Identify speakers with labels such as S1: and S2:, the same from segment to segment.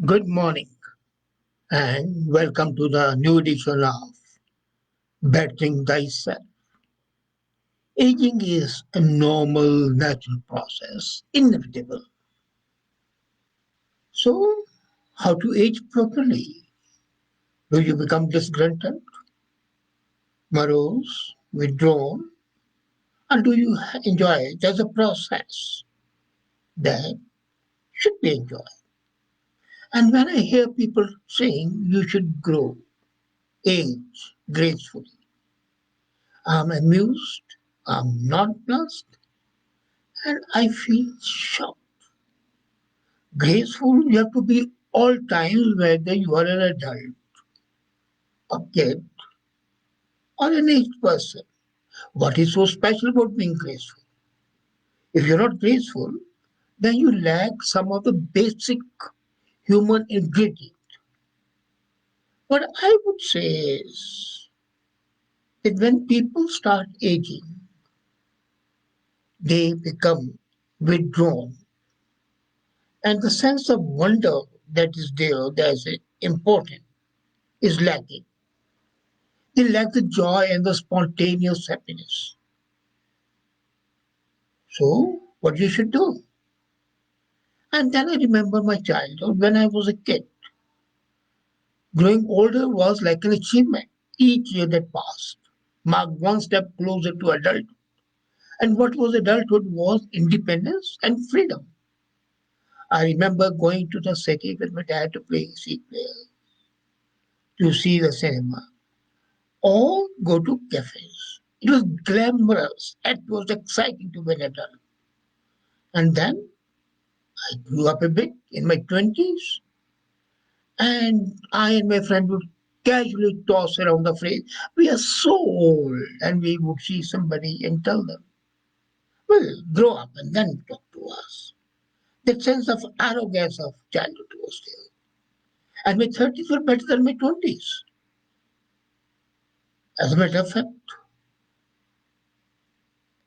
S1: Good morning and welcome to the new edition of Bettering Thyself. Aging is a normal, natural process, inevitable. So, how to age properly? Do you become disgruntled, morose, withdrawn, or do you enjoy it as a process that should be enjoyed? And when I hear people saying you should grow, age gracefully, I'm amused, I'm nonplussed, and I feel shocked. Graceful, you have to be all times, whether you are an adult, a kid, or an aged person. What is so special about being graceful? If you're not graceful, then you lack some of the basic human ingredient. What I would say is that when people start aging, they become withdrawn, and the sense of wonder that is there, that's important, is lacking. They lack the joy and the spontaneous happiness. So, what you should do? And then I remember my childhood when I was a kid. Growing older was like an achievement. Each year that passed marked one step closer to adulthood. And what was adulthood was independence and freedom. I remember going to the city with my dad to play C player, to see the cinema, or go to cafes. It was glamorous. It was exciting to be an adult. And then I grew up a bit in my 20s, and I and my friend would casually toss around the phrase, "We are so old," and we would see somebody and tell them, "Well, grow up and then talk to us." That sense of arrogance of childhood was there. And my 30s were better than my 20s. As a matter of fact,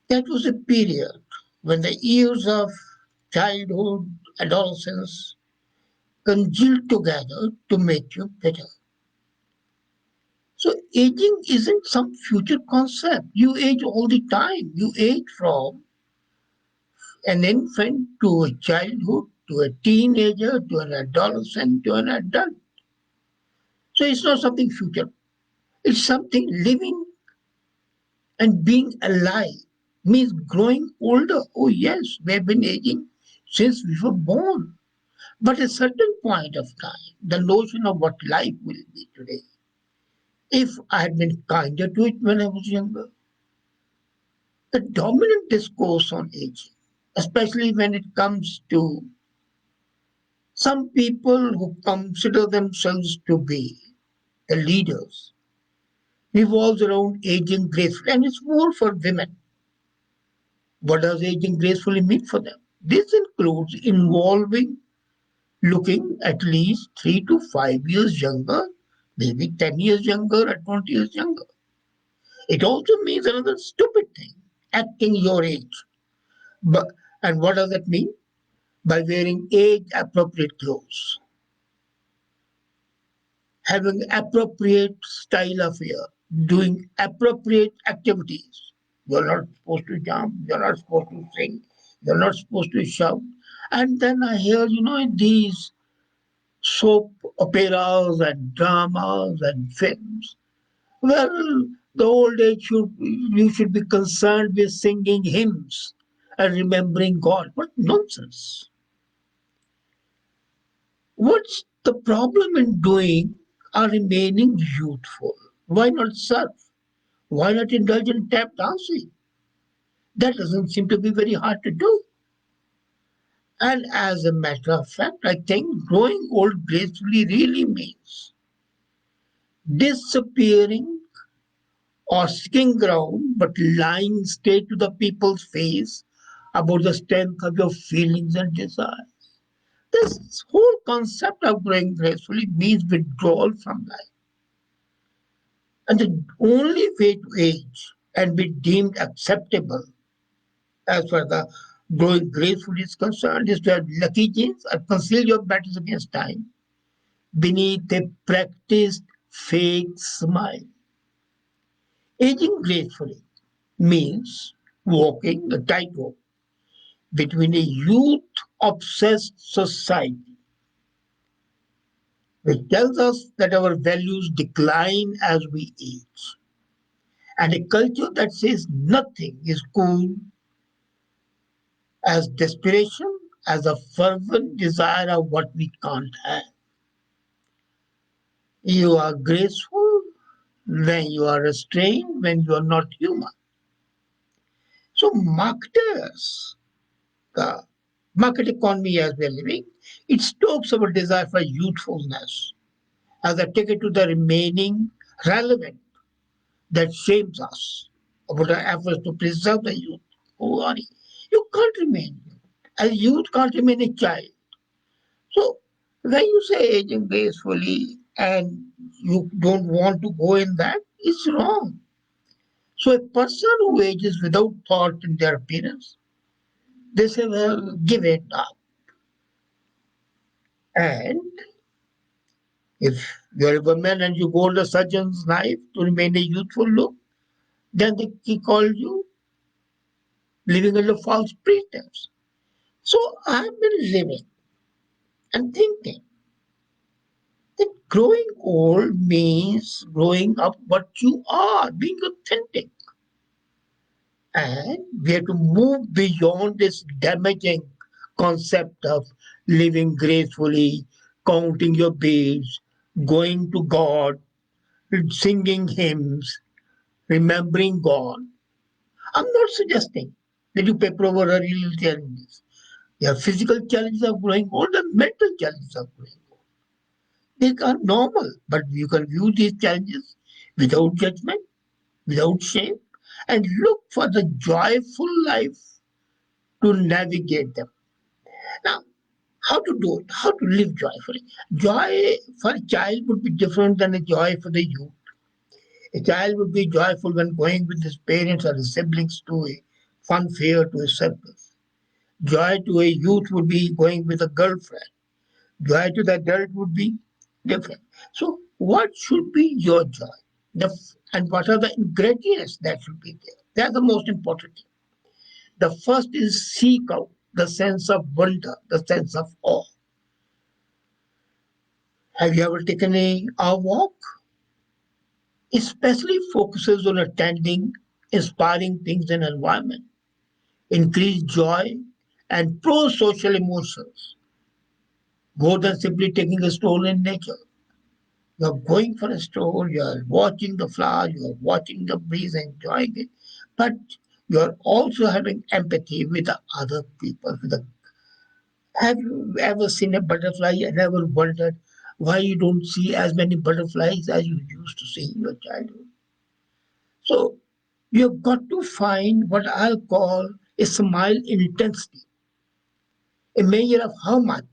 S1: that was a period when the years of childhood, adolescence congealed together to make you better. So aging isn't some future concept. You age all the time. You age from an infant to a childhood to a teenager to an adolescent to an adult. So it's not something future. It's something living and being alive means growing older. Oh yes, we have been aging since we were born. But at a certain point of time, the notion of what life will be today, if I had been kinder to it when I was younger, the dominant discourse on aging, especially when it comes to some people who consider themselves to be the leaders, revolves around aging gracefully, and it's more for women. What does aging gracefully mean for them? This includes involving looking at least 3 to 5 years younger, maybe 10 years younger, or 20 years younger. It also means another stupid thing, acting your age. But, and what does that mean? By wearing age appropriate clothes, having appropriate style of wear, doing appropriate activities. You're not supposed to jump, you're not supposed to sing, you're not supposed to shout. And then I hear, these soap operas and dramas and films. Well, the old age you should be concerned with singing hymns and remembering God. What nonsense. What's the problem in doing or remaining youthful? Why not surf? Why not indulge in tap dancing? That doesn't seem to be very hard to do. And as a matter of fact, I think growing old gracefully really means disappearing or sticking ground, but lying straight to the people's face about the strength of your feelings and desires. This whole concept of growing gracefully means withdrawal from life. And the only way to age and be deemed acceptable as far as the growing gracefully is concerned is to have lucky genes or conceal your battles against time. beneath a practiced fake smile. Aging gracefully means walking a tightrope between a youth obsessed society which tells us that our values decline as we age, and a culture that says nothing is cool as desperation, as a fervent desire of what we can't have. You are graceful when you are restrained, when you are not human. So, marketers, the market economy as we are living, it stokes our desire for youthfulness as a ticket to the remaining relevant that shames us about our efforts to preserve the youth. Who are you? You can't remain. A youth can't remain a child. So when you say aging gracefully and you don't want to go in that, it's wrong. So a person who ages without thought in their appearance, they say, well, give it up. And if you're a woman and you hold a surgeon's knife to remain a youthful look, then he called you living under false pretense. So I've been living and thinking that growing old means growing up what you are, being authentic. And we have to move beyond this damaging concept of living gracefully, counting your beads, going to God, singing hymns, remembering God. I'm not suggesting that you paper over our real challenges. There are physical challenges of growing old and mental challenges of growing old. They are normal, but you can view these challenges without judgment, without shame, and look for the joyful life to navigate them. Now, how to do it? How to live joyfully? Joy for a child would be different than a joy for the youth. A child would be joyful when going with his parents or his siblings to a fun fair, to a circus. Joy to a youth would be going with a girlfriend. Joy to the adult would be different. So, what should be your joy? And what are the ingredients that should be there? That's the most important thing. The first is seek out the sense of wonder, the sense of awe. Have you ever taken a walk? Especially focuses on attending inspiring things in environment, increase joy and pro-social emotions more than simply taking a stroll in nature. You're going for a stroll, you're watching the flowers, you're watching the breeze, enjoying it, but you're also having empathy with the other people. Have you ever seen a butterfly and ever wondered why you don't see as many butterflies as you used to see in your childhood? So you've got to find what I'll call a smile intensity, a measure of how much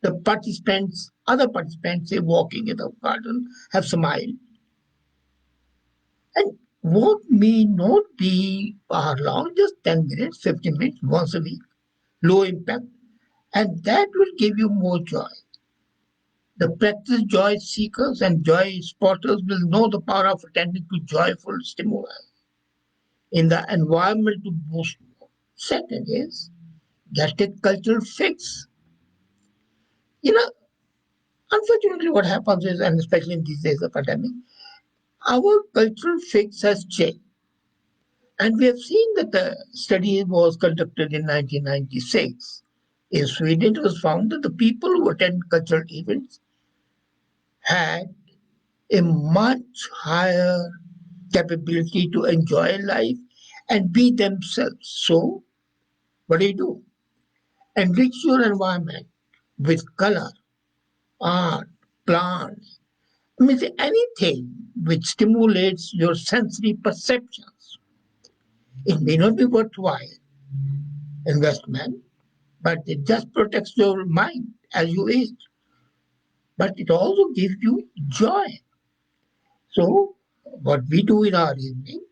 S1: other participants, say walking in the garden, have smiled. And walk may not be hour long, just 10 minutes, 15 minutes, once a week, low impact, and that will give you more joy. The practice joy seekers and joy spotters will know the power of attending to joyful stimuli in the environment to boost more. Second is get a cultural fix. You know, unfortunately, what happens is, and especially in these days of pandemic, our cultural fix has changed. And we have seen that the study was conducted in 1996. In Sweden, it was found that the people who attend cultural events had a much higher capability to enjoy life and be themselves. So, what do? Enrich your environment with color, art, plants, means anything which stimulates your sensory perceptions. It may not be worthwhile investment, but it just protects your mind as you age. But it also gives you joy. So, what we do in our evening,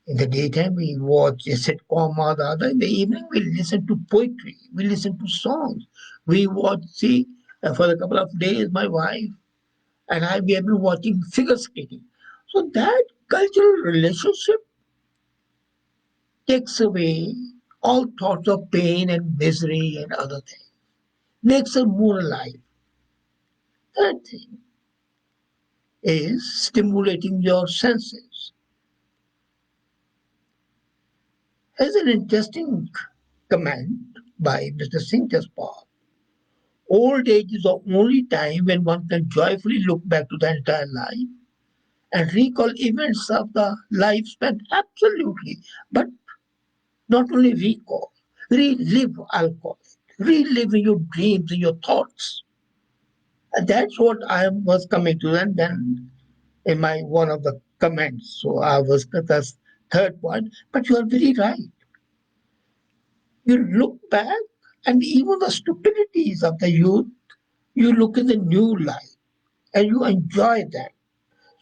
S1: in the daytime we watch a sitcom or the other. In the evening we listen to poetry, we listen to songs, we watch, see, For a couple of days, my wife and I we have been watching figure skating. So that cultural relationship takes away all thoughts of pain and misery and other things, makes us more alive. Third thing is stimulating your senses. As an interesting comment by Mr. Singh Jaspal, old age is the only time when one can joyfully look back to the entire life and recall events of the lifespan. Absolutely. But not only recall, relive, I'll call it. Relive in your dreams, in your thoughts. And that's what I was coming to. And then in my one of the comments, so I was the third point, but you are very right. You look back and even the stupidities of the youth, you look in the new light and you enjoy that.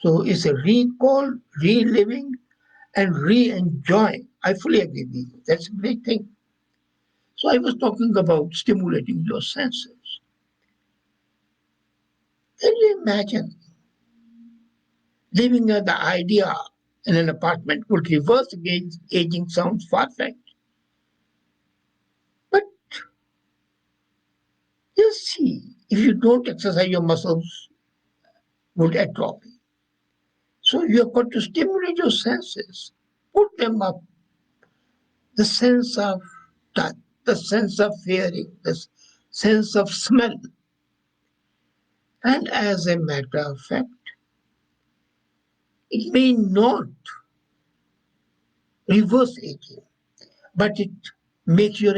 S1: So it's a recall, reliving, and re-enjoying. I fully agree with you. That's a great thing. So I was talking about stimulating your senses. Can you imagine living the idea in an apartment would reverse against aging sounds far-fetched. But just see, if you don't exercise, your muscles would atrophy. So you have got to stimulate your senses, put them up, the sense of touch, the sense of hearing, the sense of smell. And as a matter of fact, it may not reverse aging, but it makes your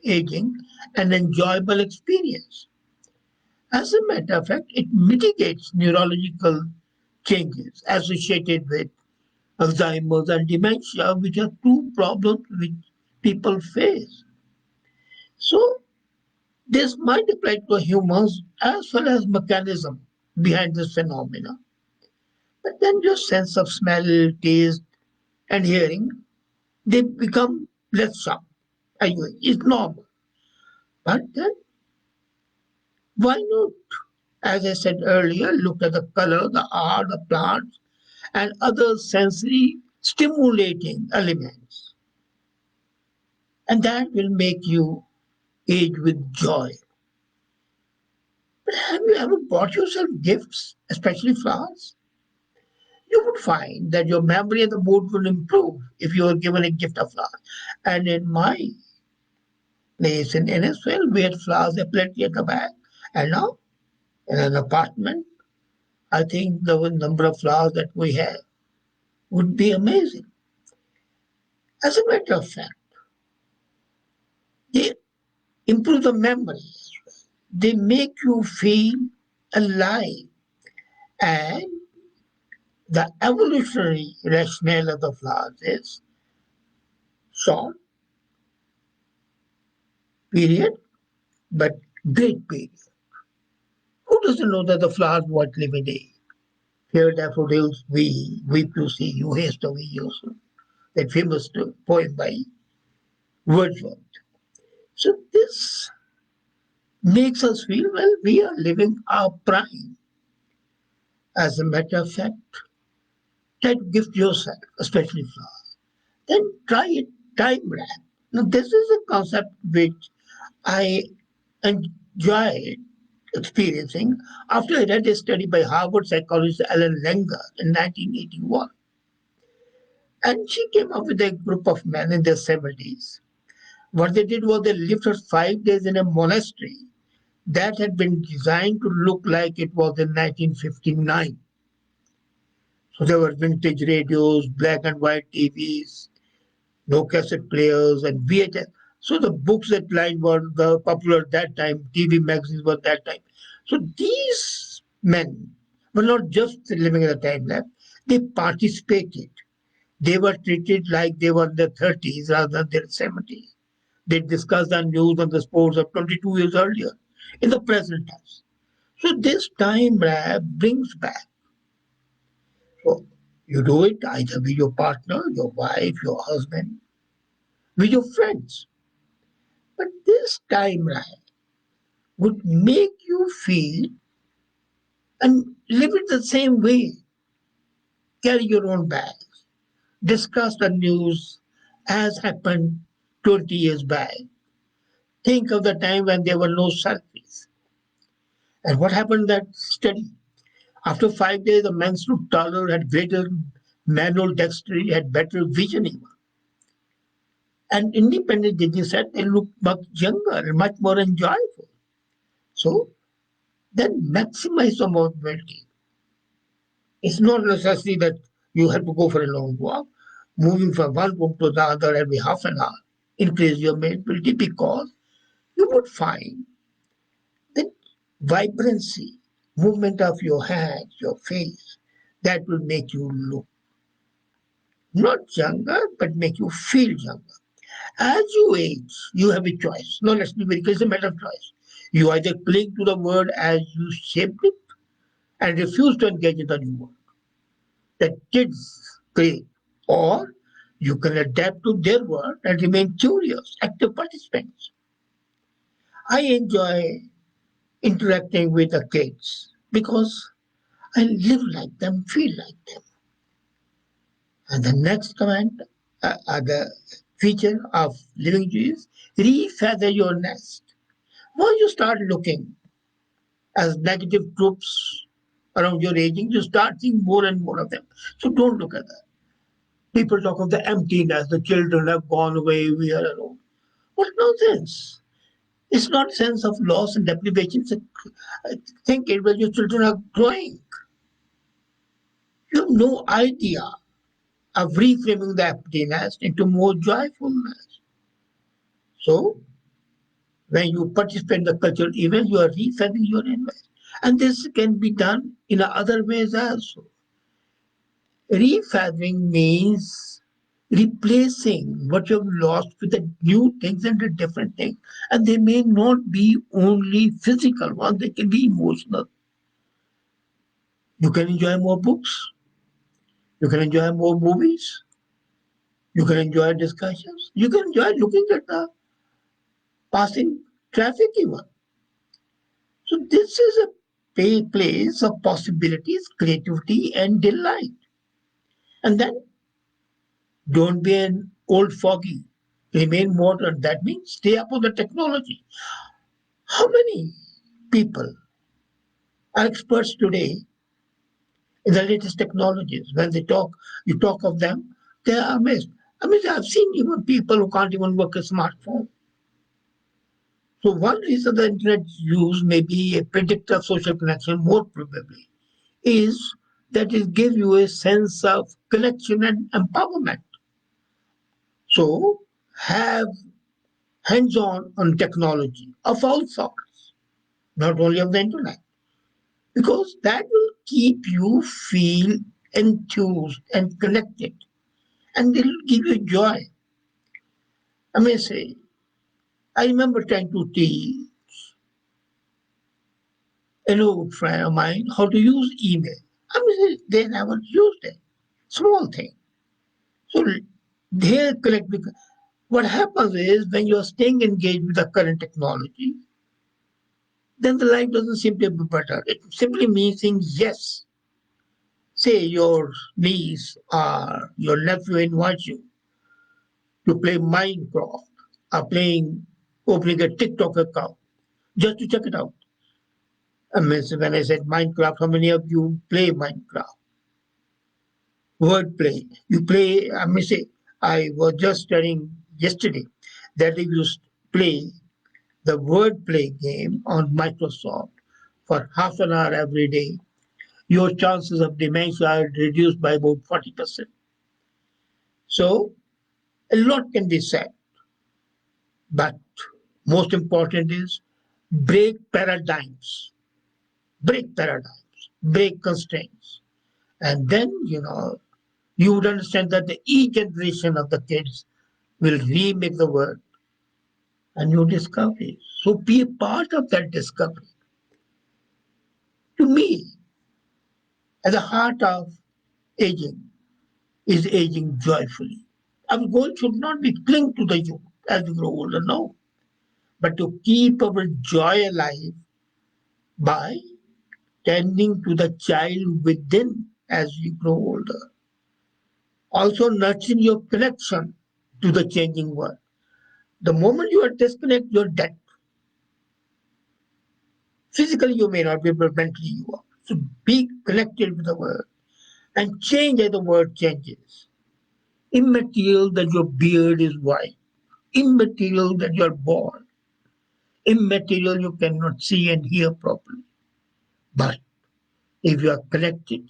S1: aging an enjoyable experience. As a matter of fact, it mitigates neurological changes associated with Alzheimer's and dementia, which are two problems which people face. So this might apply to humans as well as mechanism behind this phenomena. But then your sense of smell, taste, and hearing, they become less sharp. Anyway, it's normal. But then why not? As I said earlier, look at the color, the art, the plants, and other sensory stimulating elements. And that will make you age with joy. But have you ever bought yourself gifts, especially flowers? You would find that your memory and the mood will improve if you were given a gift of flowers. And in my place in Innisfail, we had flowers plenty at the back. And now, in an apartment, I think the number of flowers that we have would be amazing. As a matter of fact, they improve the memory. They make you feel alive. And the evolutionary rationale of the flowers is short period, but great period. Who doesn't know that the flowers what live in day? Here daffodils we weep to see you haste away yourself. That famous poem by Wordsworth. So this makes us feel well we are living our prime. As a matter of fact, try to gift yourself, especially flowers. Then try it time wrap. Now this is a concept which I enjoyed experiencing after I read a study by Harvard psychologist Ellen Langer in 1981. And she came up with a group of men in their 70s. What they did was they lived for 5 days in a monastery that had been designed to look like it was in 1959. So there were vintage radios, black and white TVs, no cassette players, and VHS. So the books that lined were the popular at that time, TV magazines were that time. So these men were not just living in the time lab, they participated. They were treated like they were in their 30s rather than their 70s. They discussed the news and the sports of 22 years earlier in the present times. So this time lab brings back. So you do it either with your partner, your wife, your husband, with your friends. But this time lab would make you feel and live it the same way. Carry your own bag. Discuss the news as happened 20 years back. Think of the time when there were no selfies. And what happened in that study? After 5 days, the men looked taller, had greater manual dexterity, had better vision even. And independent judges said they looked much younger and much more enjoyable. So then maximize the mobility. It's not necessary that you have to go for a long walk. Moving from one room to the other every half an hour increase your mobility because you would find that vibrancy, movement of your hands, your face, that will make you look not younger, but make you feel younger. As you age, you have a choice. No, let's be very clear, it's a matter of choice. You either cling to the world as you shaped it and refuse to engage in the new world that kids create, or you can adapt to their world and remain curious, active participants. I enjoy interacting with the kids because I live like them, feel like them. And the next command, the feature of living is refeather your nest. Once you start looking as negative groups around your aging, you start seeing more and more of them. So don't look at that. People talk of the emptiness, the children have gone away, we are alone. What nonsense! It's not a sense of loss and deprivation. Think it when your children are growing. You have no idea of reframing the emptiness into more joyfulness. So when you participate in the cultural event, you are reframing your environment. And this can be done in other ways also. Refeathering means replacing what you have lost with the new things and the different things. And they may not be only physical ones, they can be emotional. You can enjoy more books, you can enjoy more movies, you can enjoy discussions, you can enjoy looking at the passing traffic even. So this is a place of possibilities, creativity, and delight. And then don't be an old fogey. Remain modern. That means stay up on the technology. How many people are experts today in the latest technologies? When they talk, you talk of them, they are amazed. I mean, I've seen even people who can't even work a smartphone. So one reason the internet use may be a predictor of social connection, more probably, is that it gives you a sense of connection and empowerment. So have hands-on technology of all sorts, not only of the internet, because that will keep you feel enthused and connected, and it will give you joy. I may say, I remember trying to teach an old friend of mine how to use email. I mean, they never used it. Small thing. So they collect. What happens is when you're staying engaged with the current technology, then the life doesn't seem to be better. It simply means saying yes. Say your niece or your nephew invites you to play Minecraft or opening a TikTok account just to check it out. I mean, so when I said Minecraft, how many of you play Minecraft? Wordplay. You play, I mean, say, I was just studying yesterday that if you play the wordplay game on Microsoft for half an hour every day, your chances of dementia are reduced by about 40%. So a lot can be said, but most important is break paradigms, break constraints. And then, you would understand that the each generation of the kids will remake the world and new discoveries. So be a part of that discovery. To me, at the heart of aging is aging joyfully. Our goal should not be cling to the youth as we grow older, no. but to keep our joy alive by tending to the child within as you grow older. Also, nurturing your connection to the changing world. The moment you are disconnected, you're dead. Physically, you may not be, but mentally, you are. So be connected with the world and change as the world changes. Immaterial that your beard is white, immaterial that you're bald, immaterial you cannot see and hear properly. But if you are connected,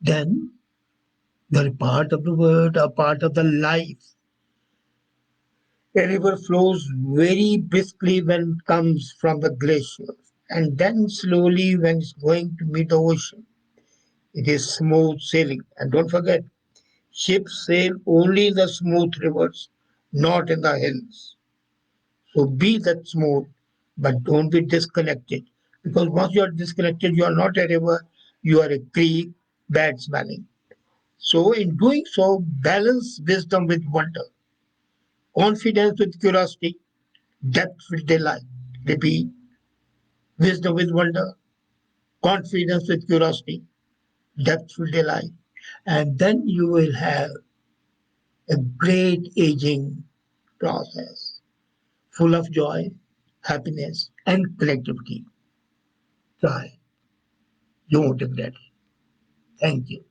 S1: then you're a part of the world, a part of the life. A river flows very briskly when it comes from the glaciers, and then slowly when it's going to meet the ocean. It is smooth sailing. And don't forget, ships sail only in the smooth rivers, not in the hills. So be that smooth, but don't be disconnected. Because once you are disconnected, you are not a river, you are a creek, bad smelling. So in doing so, balance wisdom with wonder, confidence with curiosity, depth with delight. Repeat, wisdom with wonder, confidence with curiosity, depth with delight. And then you will have a great aging process full of joy, happiness, and connectivity. Try. You won't regret it. Thank you.